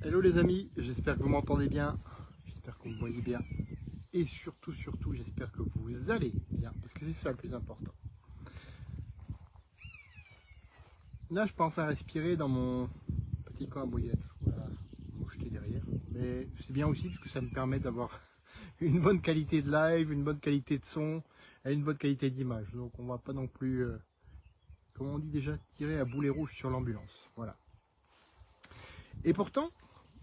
Hello les amis, j'espère que vous m'entendez bien, j'espère que vous me voyez bien et surtout j'espère que vous allez bien parce que c'est ça le plus important. Là je peux enfin respirer dans mon petit coin à bouillette, voilà, moucheté derrière, mais c'est bien aussi parce que ça me permet d'avoir une bonne qualité de live, une bonne qualité de son et une bonne qualité d'image, donc on va pas non plus, comme on dit déjà, tirer à boulet rouge sur l'ambulance, voilà. Et pourtant,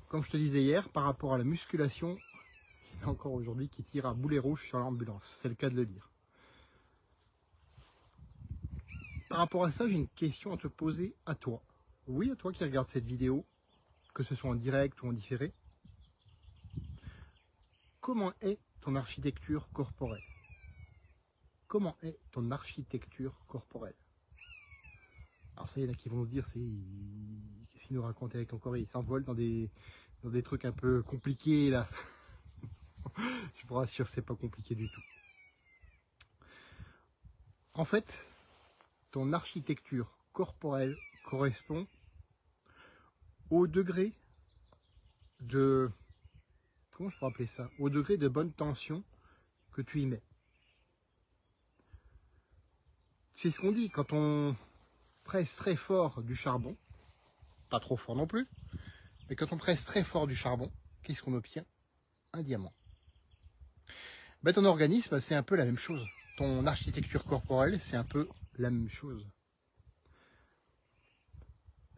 comme je te disais hier, par rapport à la musculation, il y en a encore aujourd'hui qui tire à boulet rouge sur l'ambulance, c'est le cas de le dire. Par rapport à ça, j'ai une question à te poser à toi. Oui, à toi qui regarde cette vidéo, que ce soit en direct ou en différé. Comment est ton architecture corporelle? Comment est ton architecture corporelle? Alors ça, il y en a qui vont se dire, qu'est-ce qu'il nous raconte avec encore? Il s'envole dans des trucs un peu compliqués là. Je vous rassure, c'est pas compliqué du tout. En fait, ton architecture corporelle correspond au degré de, comment je pourrais appeler ça, au degré de bonne tension que tu y mets. C'est ce qu'on dit quand on presse très fort du charbon, pas trop fort non plus, mais quand on presse très fort du charbon, qu'est-ce qu'on obtient? Un diamant. Ben, ton organisme, c'est un peu la même chose. Ton architecture corporelle, c'est un peu la même chose.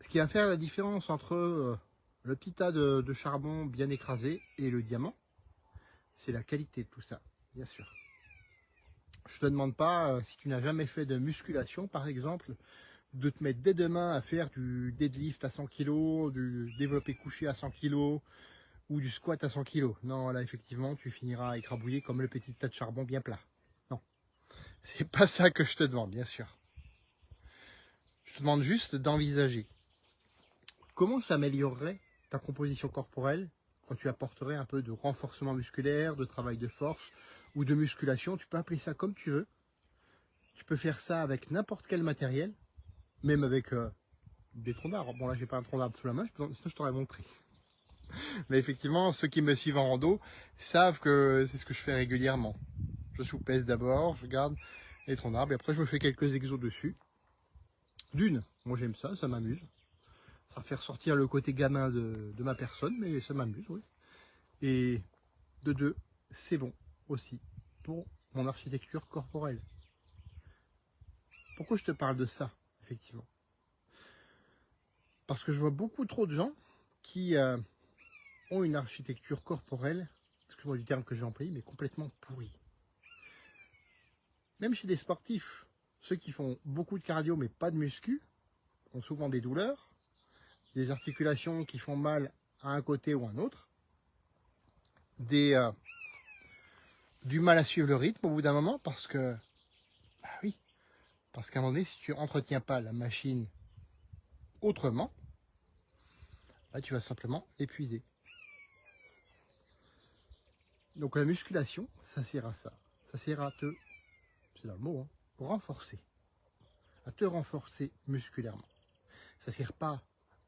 Ce qui va faire la différence entre le petit tas de charbon bien écrasé et le diamant, c'est la qualité de tout ça, bien sûr. Je te demande pas, si tu n'as jamais fait de musculation, par exemple, de te mettre dès demain à faire du deadlift à 100 kg, du développé couché à 100 kg ou du squat à 100 kg. Non, là, effectivement, tu finiras écrabouillé comme le petit tas de charbon bien plat. Non, c'est pas ça que je te demande, bien sûr. Je te demande juste d'envisager comment s'améliorerait ta composition corporelle quand tu apporterais un peu de renforcement musculaire, de travail de force ou de musculation. Tu peux appeler ça comme tu veux. Tu peux faire ça avec n'importe quel matériel, même avec des troncs d'arbre. Bon, là, j'ai pas un tronc d'arbre sous la main, sinon je t'aurais montré. Mais effectivement, ceux qui me suivent en rando savent que c'est ce que je fais régulièrement. Je soupèse d'abord, je garde les troncs d'arbre et après je me fais quelques exos dessus. D'une, moi j'aime ça, ça m'amuse. Ça va faire sortir le côté gamin de ma personne, mais ça m'amuse, oui. Et de deux, c'est bon aussi pour mon architecture corporelle. Pourquoi je te parle de ça, effectivement? Parce que je vois beaucoup trop de gens qui ont une architecture corporelle, excuse-moi du terme que j'ai employé, mais complètement pourrie. Même chez des sportifs, ceux qui font beaucoup de cardio mais pas de muscu, ont souvent des douleurs, des articulations qui font mal à un côté ou à un autre, du mal à suivre le rythme au bout d'un moment parce que, bah oui, parce qu'à un moment donné, si tu entretiens pas la machine autrement, là tu vas simplement épuiser. Donc la musculation, ça sert à ça. Ça sert à te, c'est dans le mot, hein, renforcer. À te renforcer musculairement. Ça sert pas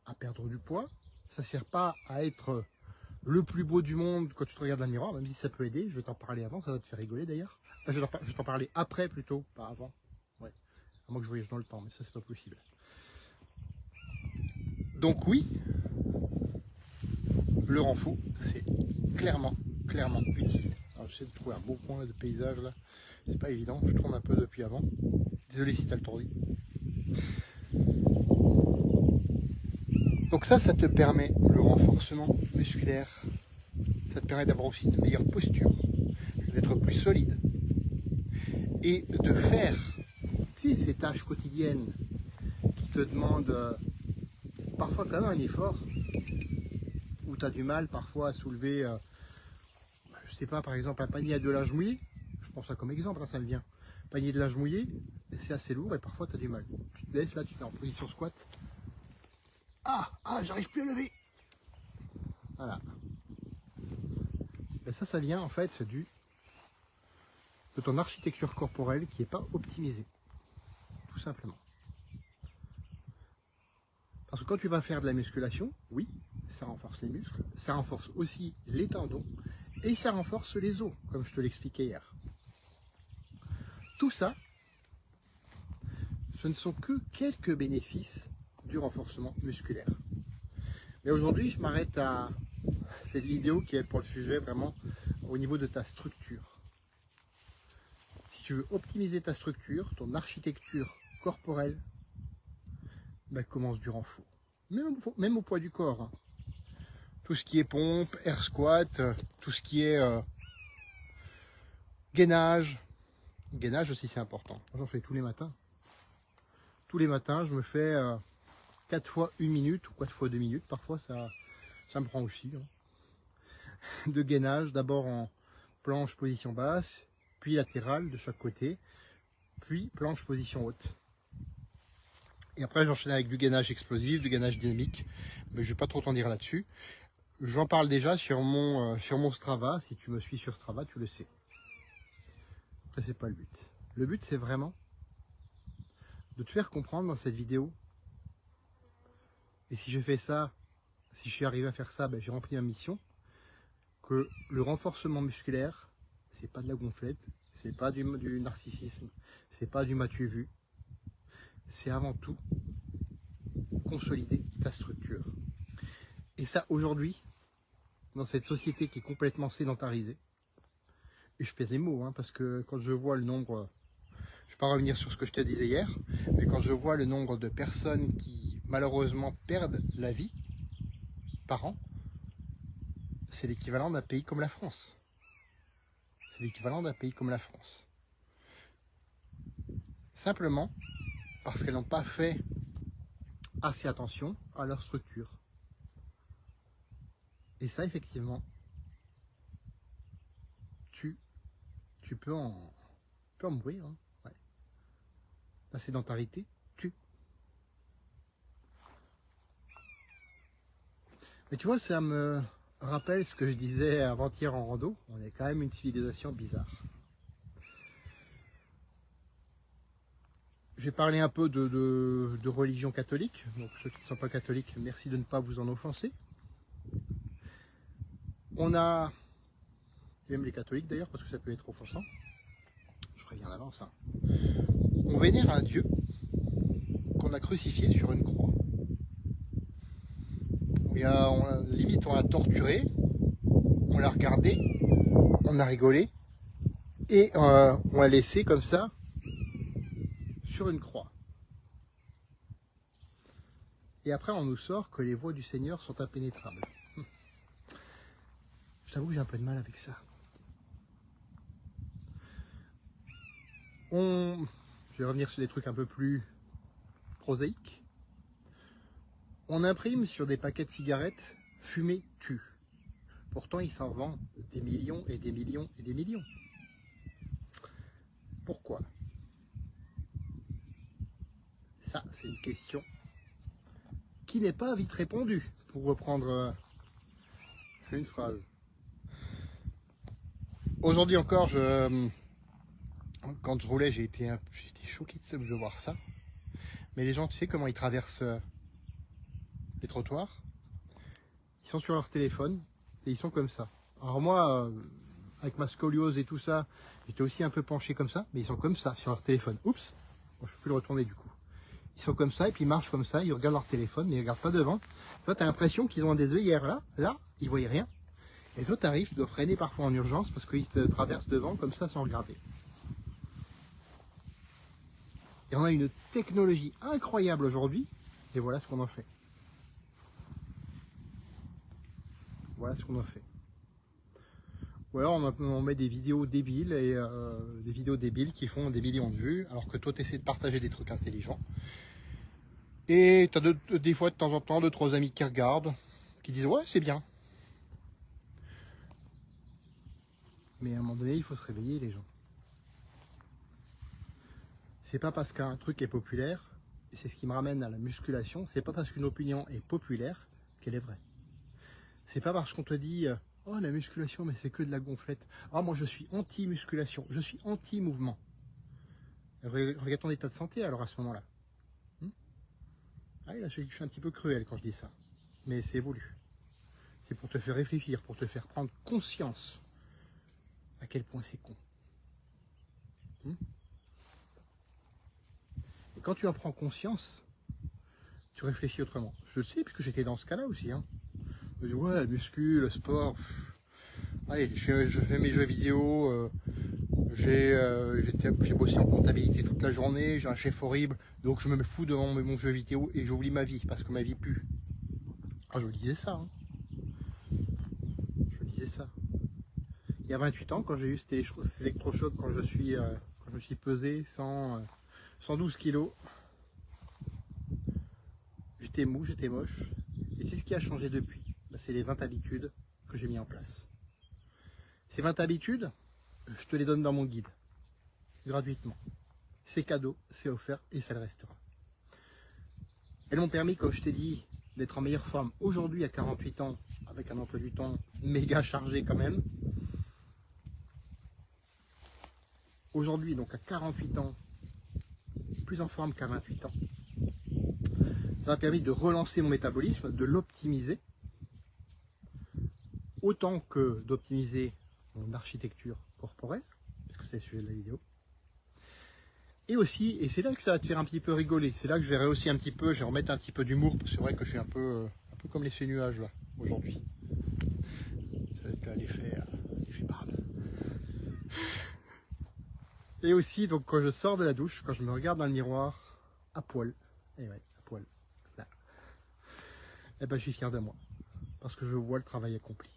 à perdre du poids, ça sert pas à être le plus beau du monde quand tu te regardes dans le miroir, même si ça peut aider. Je vais t'en parler avant, ça va te faire rigoler d'ailleurs. Enfin, je vais t'en parler après plutôt, pas avant. Ouais. À moins que je voyage dans le temps, mais ça c'est pas possible. Donc oui, le renfort, c'est clairement utile. Alors j'essaie de trouver un beau point de paysage là. C'est pas évident, je tourne un peu depuis avant. Désolé si t'as le tourdi. Donc ça te permet le renforcement musculaire. Ça te permet d'avoir aussi une meilleure posture, d'être plus solide. Et de faire, tu sais, ces tâches quotidiennes qui te demandent parfois quand même un effort, où tu as du mal parfois à soulever, je sais pas, par exemple un panier de linge mouillé. Je prends ça comme exemple, hein, ça me vient. Panier de linge mouillé, c'est assez lourd et parfois tu as du mal. Tu te laisses là, tu fais en position squat. J'arrive plus à lever. Voilà. Et ça vient en fait de ton architecture corporelle qui n'est pas optimisée. Tout simplement. Parce que quand tu vas faire de la musculation, oui, ça renforce les muscles, ça renforce aussi les tendons et ça renforce les os, comme je te l'expliquais hier. Tout ça, ce ne sont que quelques bénéfices du renforcement musculaire. Mais aujourd'hui, je m'arrête à cette vidéo qui est pour le sujet vraiment au niveau de ta structure. Si tu veux optimiser ta structure, ton architecture corporelle, bah, commence du renfort. Même au poids du corps. Hein. Tout ce qui est pompe, air squat, tout ce qui est gainage. Gainage aussi c'est important. J'en fais tous les matins. Tous les matins, je me fais 4 fois 1 minute ou 4 fois 2 minutes. Parfois ça me prend aussi. Hein. De gainage, d'abord en planche position basse, puis latérale de chaque côté, puis planche position haute. Et après j'enchaîne avec du gainage explosif, du gainage dynamique, mais je ne vais pas trop t'en dire là-dessus. J'en parle déjà sur mon Strava, si tu me suis sur Strava, tu le sais. Après c'est pas le but. Le but c'est vraiment de te faire comprendre dans cette vidéo. Et si je fais ça, si je suis arrivé à faire ça, ben, j'ai rempli ma mission. Que le renforcement musculaire, c'est pas de la gonflette, c'est pas du narcissisme, c'est pas du m'as-tu vu, c'est avant tout consolider ta structure. Et ça aujourd'hui, dans cette société qui est complètement sédentarisée, et je pèse les mots, hein, parce que quand je vois le nombre, je ne vais pas revenir sur ce que je te disais hier, mais quand je vois le nombre de personnes qui malheureusement perdent la vie par an, c'est l'équivalent d'un pays comme la France. C'est l'équivalent d'un pays comme la France. Simplement parce qu'elles n'ont pas fait assez attention à leur structure. Et ça, effectivement, tu peux en mourir. Hein. Ouais. La sédentarité tue. Mais tu vois, ça me rappelle ce que je disais avant-hier en rando. On est quand même une civilisation bizarre. J'ai parlé un peu de religion catholique. Donc ceux qui ne sont pas catholiques, merci de ne pas vous en offenser. On a, et même les catholiques d'ailleurs, parce que ça peut être offensant. Je préviens d'avance. Hein. On vénère un Dieu qu'on a crucifié sur une croix. Limite on l'a torturé, on l'a regardé, on a rigolé et on l'a laissé comme ça sur une croix. Et après on nous sort que les voies du Seigneur sont impénétrables. Je t'avoue que j'ai un peu de mal avec ça. Je vais revenir sur des trucs un peu plus prosaïques. On imprime sur des paquets de cigarettes « Fumer tue ». Pourtant, ils s'en vendent des millions et des millions et des millions. Pourquoi? Ça, c'est une question qui n'est pas vite répondue, pour reprendre une phrase. Aujourd'hui encore, quand je roulais, j'ai été choqué de voir ça. Mais les gens, tu sais comment ils traversent les trottoirs? Ils sont sur leur téléphone et ils sont comme ça. Alors moi, avec ma scoliose et tout ça, j'étais aussi un peu penché comme ça, mais ils sont comme ça sur leur téléphone. Oups, bon, je peux plus le retourner du coup. Ils sont comme ça et puis ils marchent comme ça, ils regardent leur téléphone, mais ils regardent pas devant. Toi, tu as l'impression qu'ils ont des œillères là, ils voient rien. Et toi, tu arrives, tu dois freiner parfois en urgence parce qu'ils te traversent devant comme ça sans regarder. Et on a une technologie incroyable aujourd'hui, et voilà ce qu'on en fait. Voilà ce qu'on en fait. Ou alors on met des vidéos débiles et des vidéos débiles qui font des millions de vues, alors que toi tu essaies de partager des trucs intelligents. Et tu as des fois de temps en temps 2-3 amis qui regardent, qui disent ouais c'est bien. Mais à un moment donné, il faut se réveiller les gens. C'est pas parce qu'un truc est populaire, et c'est ce qui me ramène à la musculation, c'est pas parce qu'une opinion est populaire qu'elle est vraie. C'est pas parce qu'on te dit oh la musculation mais c'est que de la gonflette. Ah moi je suis anti-musculation, je suis anti-mouvement. Regarde ton état de santé alors à ce moment-là. Ah là je suis un petit peu cruel quand je dis ça. Mais c'est voulu. C'est pour te faire réfléchir, pour te faire prendre conscience à quel point c'est con. Et quand tu en prends conscience, tu réfléchis autrement. Je le sais, puisque j'étais dans ce cas-là aussi. Je me dis, ouais, le muscu, le sport. Allez, je fais mes jeux vidéo. J'ai bossé en comptabilité toute la journée. J'ai un chef horrible. Donc je me fous devant mon jeu vidéo et j'oublie ma vie parce que ma vie pue. Ah, je vous disais ça. Je vous disais ça. Il y a 28 ans, quand j'ai eu cet électrochoc, quand je me suis pesé 112 kilos, j'étais mou, j'étais moche. Et c'est ce qui a changé depuis. C'est les 20 habitudes que j'ai mis en place. Ces 20 habitudes, je te les donne dans mon guide, gratuitement. C'est cadeau, c'est offert et ça le restera. Elles m'ont permis, comme je t'ai dit, d'être en meilleure forme aujourd'hui à 48 ans, avec un emploi du temps méga chargé quand même. Aujourd'hui, donc à 48 ans, plus en forme qu'à 28 ans. Ça m'a permis de relancer mon métabolisme, de l'optimiser, autant que d'optimiser mon architecture corporelle, parce que c'est le sujet de la vidéo. Et aussi, et c'est là que ça va te faire un petit peu rigoler, c'est là que je vais rehausser un petit peu, je vais remettre un petit peu d'humour, parce que c'est vrai que je suis un peu comme les nuages là, aujourd'hui. Ça va être l'effet parade. Et aussi, donc quand je sors de la douche, quand je me regarde dans le miroir, à poil, et ouais, à poil, là, et ben je suis fier de moi, parce que je vois le travail accompli.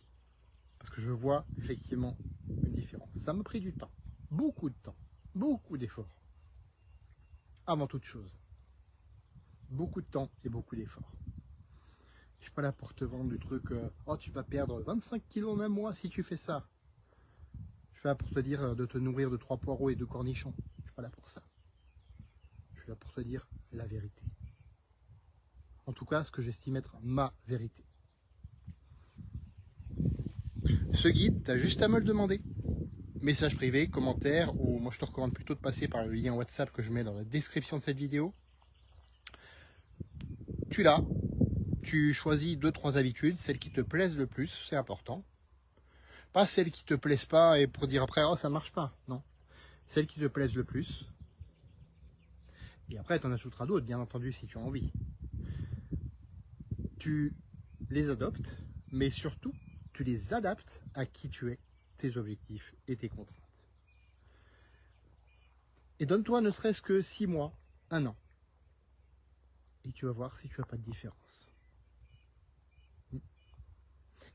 Parce que je vois effectivement une différence. Ça m'a pris du temps, beaucoup de temps, beaucoup d'efforts. Avant toute chose. Beaucoup de temps et beaucoup d'efforts. Je suis pas là pour te vendre du truc, oh tu vas perdre 25 kilos en un mois si tu fais ça. Je suis là pour te dire de te nourrir de 3 poireaux et 2 cornichons. Je suis pas là pour ça. Je suis là pour te dire la vérité. En tout cas, ce que j'estime être ma vérité. Ce guide, tu as juste à me le demander. Message privé, commentaire, ou moi je te recommande plutôt de passer par le lien WhatsApp que je mets dans la description de cette vidéo. Tu l'as, tu choisis 2-3 habitudes, celles qui te plaisent le plus, c'est important. Pas celles qui te plaisent pas et pour dire après, oh ça marche pas, non. Celles qui te plaisent le plus. Et après, tu en ajouteras d'autres, bien entendu, si tu as envie. Tu les adoptes, mais surtout, tu les adaptes à qui tu es, tes objectifs et tes contraintes. Et donne-toi ne serait-ce que 6 mois, 1 an. Et tu vas voir si tu n'as pas de différence.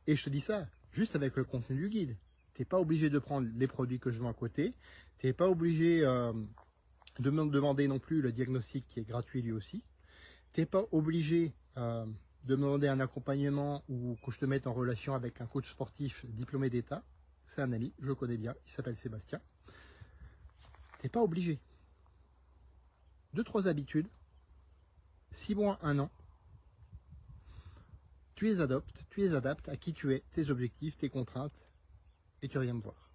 Et je te dis ça, juste avec le contenu du guide. Tu n'es pas obligé de prendre les produits que je vends à côté. Tu n'es pas obligé de me demander non plus le diagnostic qui est gratuit lui aussi. Tu n'es pas obligé de me demander un accompagnement ou que je te mette en relation avec un coach sportif diplômé d'État. C'est un ami, je le connais bien, il s'appelle Sébastien. Tu n'es pas obligé. 2-3 habitudes, 6 mois, 1 an. Tu les adaptes à qui tu es, tes objectifs, tes contraintes, et tu reviens me voir.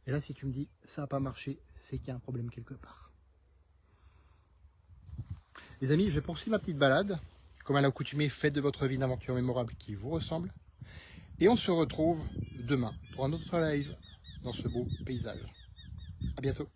Et là, si tu me dis, ça n'a pas marché, c'est qu'il y a un problème quelque part. Les amis, je poursuis ma petite balade. Comme à l'accoutumée, faites de votre vie une aventure mémorable qui vous ressemble. Et on se retrouve demain pour un autre live dans ce beau paysage. À bientôt.